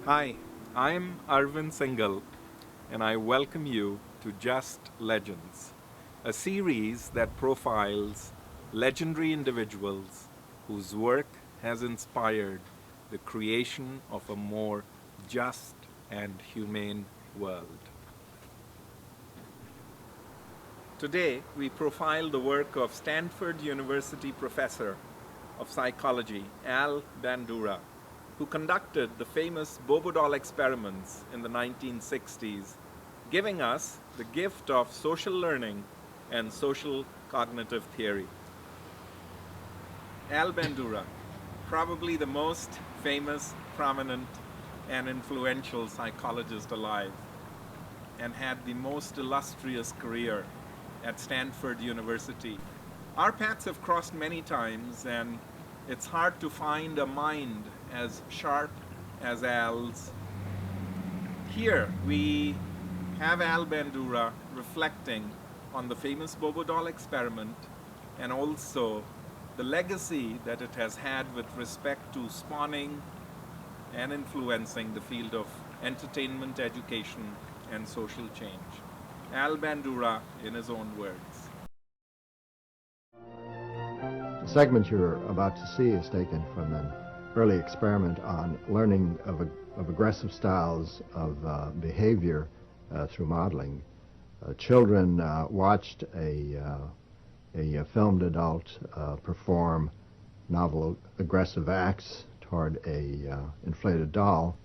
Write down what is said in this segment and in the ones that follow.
Hi, I'm Arvind Singhal, and I welcome you to Just Legends, a series that profiles legendary individuals whose work has inspired the creation of a more just and humane world. Today, we profile the work of Stanford University professor of psychology, Al Bandura, who conducted the famous Bobodol experiments in the 1960s, giving us the gift of social learning and social cognitive theory. Al Bandura, probably the most famous, prominent, and influential psychologist alive, and had the most illustrious career at Stanford University. Our paths have crossed many times, and it's hard to find a mind as sharp as Al's. Here we have Al Bandura reflecting on the famous Bobodol experiment and also the legacy that it has had with respect to spawning and influencing the field of entertainment, education, and social change. Al Bandura in his own words. The segment you're about to see is taken from an early experiment on learning of aggressive styles of behavior through modeling. Children watched a filmed adult perform novel aggressive acts toward a inflated doll,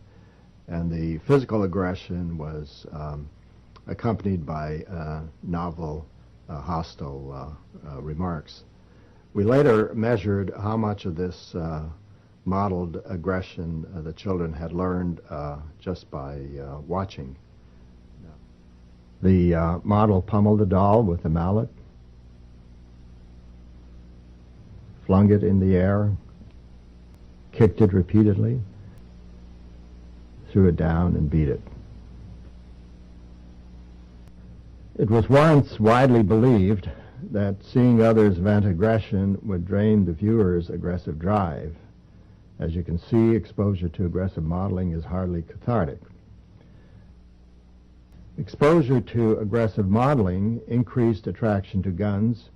and the physical aggression was accompanied by novel hostile remarks. We later measured how much of this modeled aggression the children had learned just by watching. The model pummeled the doll with a mallet, flung it in the air, kicked it repeatedly, threw it down, and beat it. It was once widely believed that seeing others vent aggression would drain the viewer's aggressive drive. As you can see, exposure to aggressive modeling is hardly cathartic. Exposure to aggressive modeling increased attraction to guns,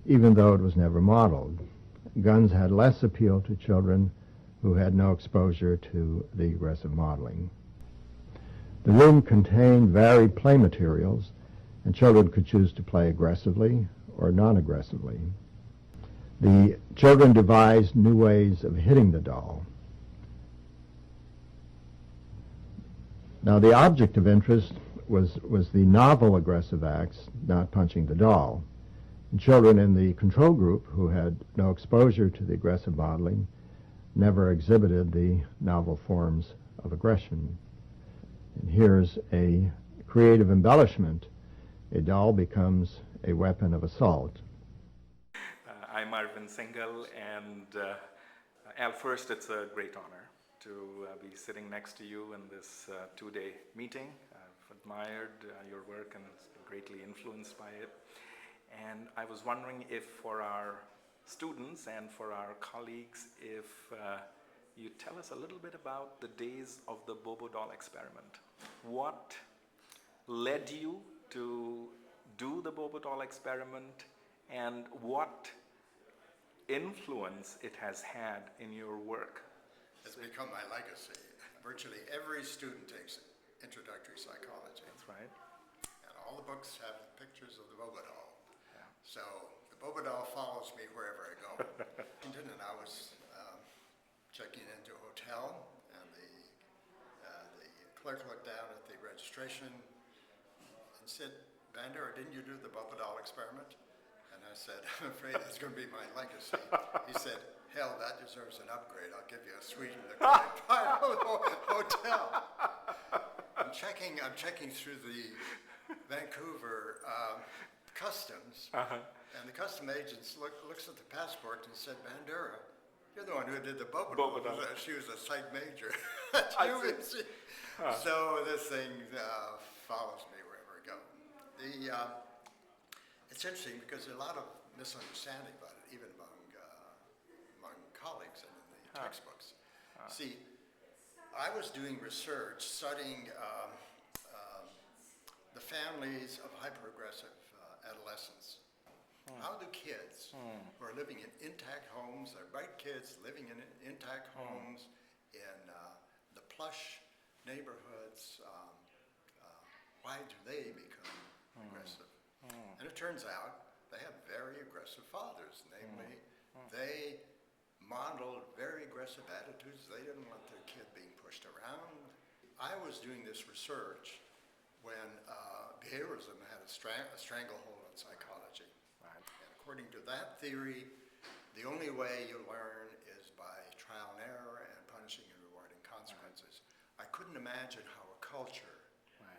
even though it was never modeled. Guns had less appeal to children who had no exposure to the aggressive modeling. The room contained varied play materials, and children could choose to play aggressively or non-aggressively. The children devised new ways of hitting the doll. Now, the object of interest was the novel aggressive acts, not punching the doll. And children in the control group who had no exposure to the aggressive modeling never exhibited the novel forms of aggression. And here's a creative embellishment. A doll becomes a weapon of assault. I'm Arvind Singhal, and Al, first, it's a great honor to be sitting next to you in this two-day meeting. I've admired your work and greatly influenced by it. And I was wondering if for our students and for our colleagues, if you tell us a little bit about the days of the Bobodol experiment. What led you to do the Bobodol experiment, and what influence it has had in your work? It's become my legacy. Virtually every student takes introductory psychology. That's right. And all the books have pictures of the Bobodol. Yeah. So the Bobodol follows me wherever I go. And I was checking into a hotel, and the clerk looked down at the registration and said, "Bandura, didn't you do the Bobodol experiment?" And I said, "I'm afraid that's going to be my legacy." He said, "Hell, that deserves an upgrade. I'll give you a suite in the hotel." I'm checking through the Vancouver customs, and the custom agent looks at the passport and said, "Bandura, you're the one who did the Bobodol." She was a psych major at UNC. So this thing follows me wherever I go. It's interesting because there's a lot of misunderstanding about it, even among colleagues and in the textbooks. See, I was doing research studying the families of hyperaggressive adolescents. How do kids who are living in intact homes, they're bright kids living in intact homes in the plush neighborhoods, why do they become aggressive? And it turns out they have very aggressive fathers, namely they modeled very aggressive attitudes. They didn't want their kid being pushed around. I was doing this research when behaviorism had a stranglehold on psychology. Right. And according to that theory, the only way you learn is by trial and error and punishing and rewarding consequences. I couldn't imagine how a culture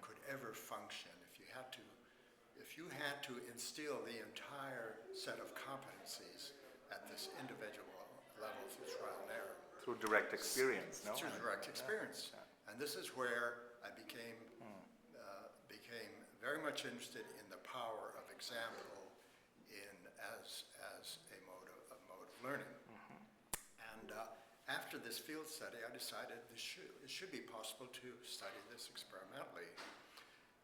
could ever function if you had to instill the entire set of competencies at this individual level through trial and error. Through direct experience, no? Through direct experience. And this is where I became very much interested in the power of example as a mode of learning. And after this field study, I decided it should be possible to study this experimentally.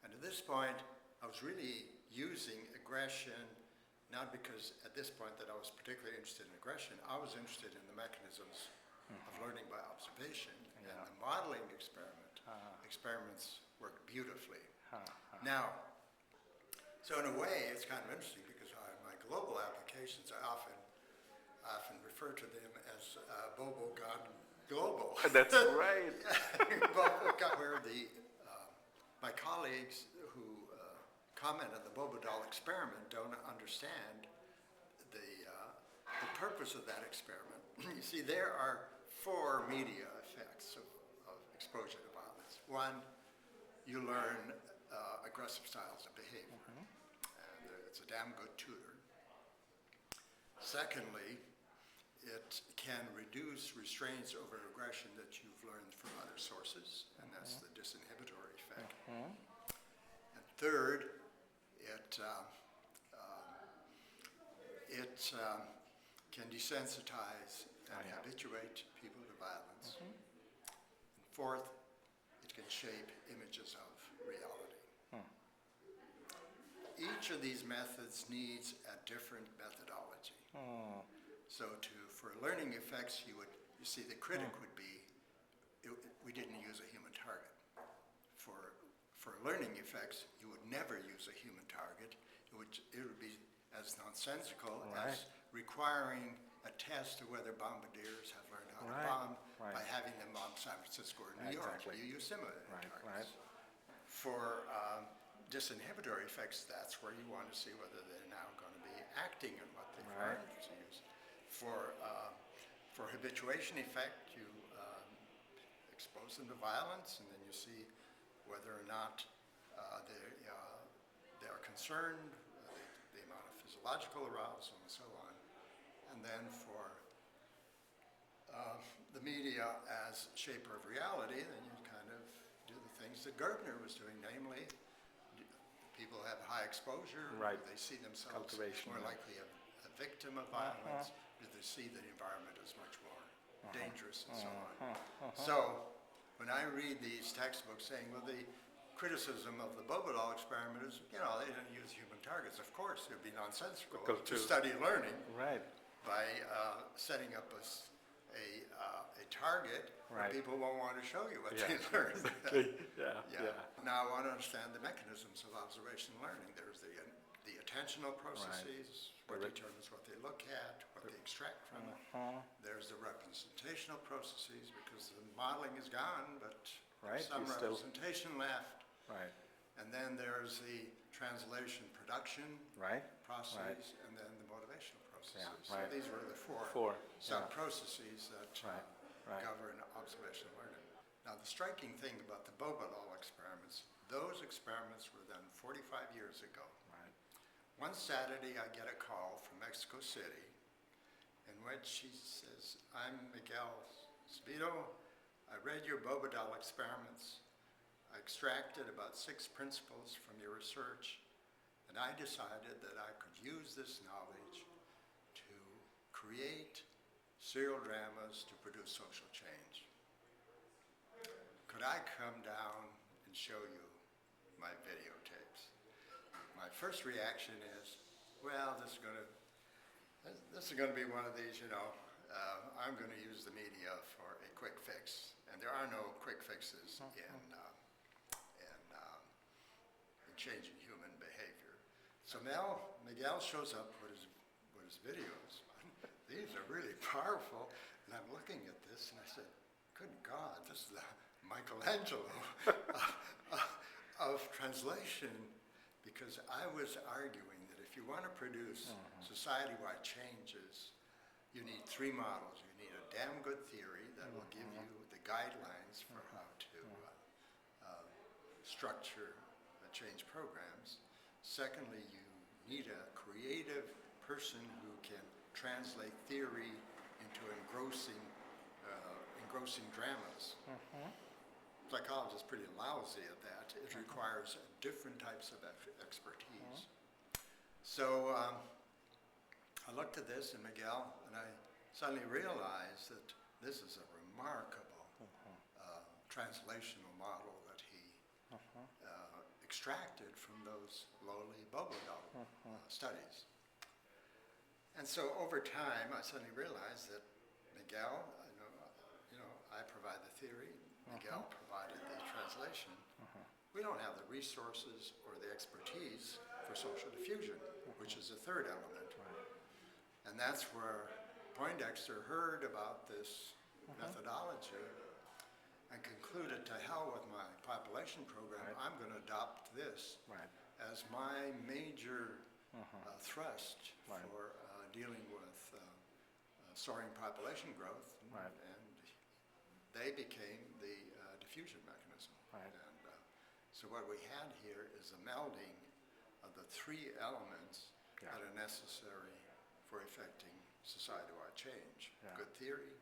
And at this point, I was really using aggression, not because at this point that I was particularly interested in aggression. I was interested in the mechanisms of learning by observation. And the modeling experiments worked beautifully. Now, so in a way, it's kind of interesting because my global applications, I often refer to them as Bobo Gone Global. That's right. Bobo Gone, where my colleagues who comment on the Bobo doll experiment don't understand the purpose of that experiment. You see, there are 4 media effects of exposure to violence. One, you learn aggressive styles of behavior. And it's a damn good tutor. Secondly, it can reduce restraints over aggression that you've learned from other sources, and that's the disinhibitory effect. And third, it can desensitize and habituate people to violence. And fourth, it can shape images of reality. Each of these methods needs a different methodology. So for learning effects, you see the critic would be, we didn't use a human target. For learning effects, you would never use a human target. It would be as nonsensical as requiring a test of whether bombardiers have learned how to bomb by having them bomb San Francisco or New York. You use similar targets. For disinhibitory effects, that's where you want to see whether they're now going to be acting on what they've learned to use. For habituation effect, you expose them to violence, and then you see whether or not they are concerned, the amount of physiological arousal, and so on. And then for the media as shaper of reality, then you kind of do the things that Gardner was doing, namely, people have high exposure, they see themselves more likely a victim of violence, do they see the environment as much more dangerous, and so on. So when I read these textbooks saying, well, the criticism of the Bobodal experiment is, they didn't use human targets. Of course, it would be nonsensical to study learning by setting up a target where people won't want to show you what they learned. Now I want to understand the mechanisms of observation learning. There's the attentional processes, what determines what they look at, what they extract from it. There's the representational processes, because the modeling is gone, but there's some representation left. And then there's the translation production process, and then the motivational processes. So these were the four sub-processes that govern observational learning. Now, the striking thing about the Bobodal experiments, those experiments were done 45 years ago. One Saturday, I get a call from Mexico City in which she says, I'm Miguel Speedo. I read your Bobodal experiments. I extracted about 6 principles from your research, and I decided that I could use this knowledge to create serial dramas to produce social change. could I come down and show you my videotapes? My first reaction is, well, this is going to be one of these, I'm going to use the media for a quick fix, and there are no quick fixes in changing human behavior. So Miguel shows up with his videos. These are really powerful, and I'm looking at this, and I said, good God, this is the Michelangelo of translation, because I was arguing that if you want to produce society-wide changes, you need three models. You need a damn good theory that will give you the guidelines for how to structure change programs. Secondly, you need a creative person who can translate theory into engrossing dramas. Psychology is pretty lousy at that. It requires different types of expertise. So I looked at this in Miguel, and I suddenly realized that this is a remarkable translational model that he extracted from those lowly Bobodal studies. And so over time, I suddenly realized that Miguel, I provide the theory, Miguel provided the translation. We don't have the resources or the expertise for social diffusion, which is the third element. And that's where Poindexter heard about this methodology and concluded, to hell with my population program, I'm going to adopt this as my major thrust for dealing with soaring population growth. And they became the diffusion mechanism. And so what we had here is a melding of the three elements that are necessary for effecting society-wide change. Good theory,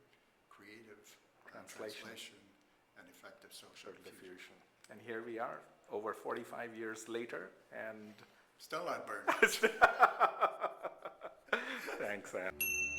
creative translation, and effective social diffusion. And here we are, over 45 years later, and still not burned. thanks, Anne.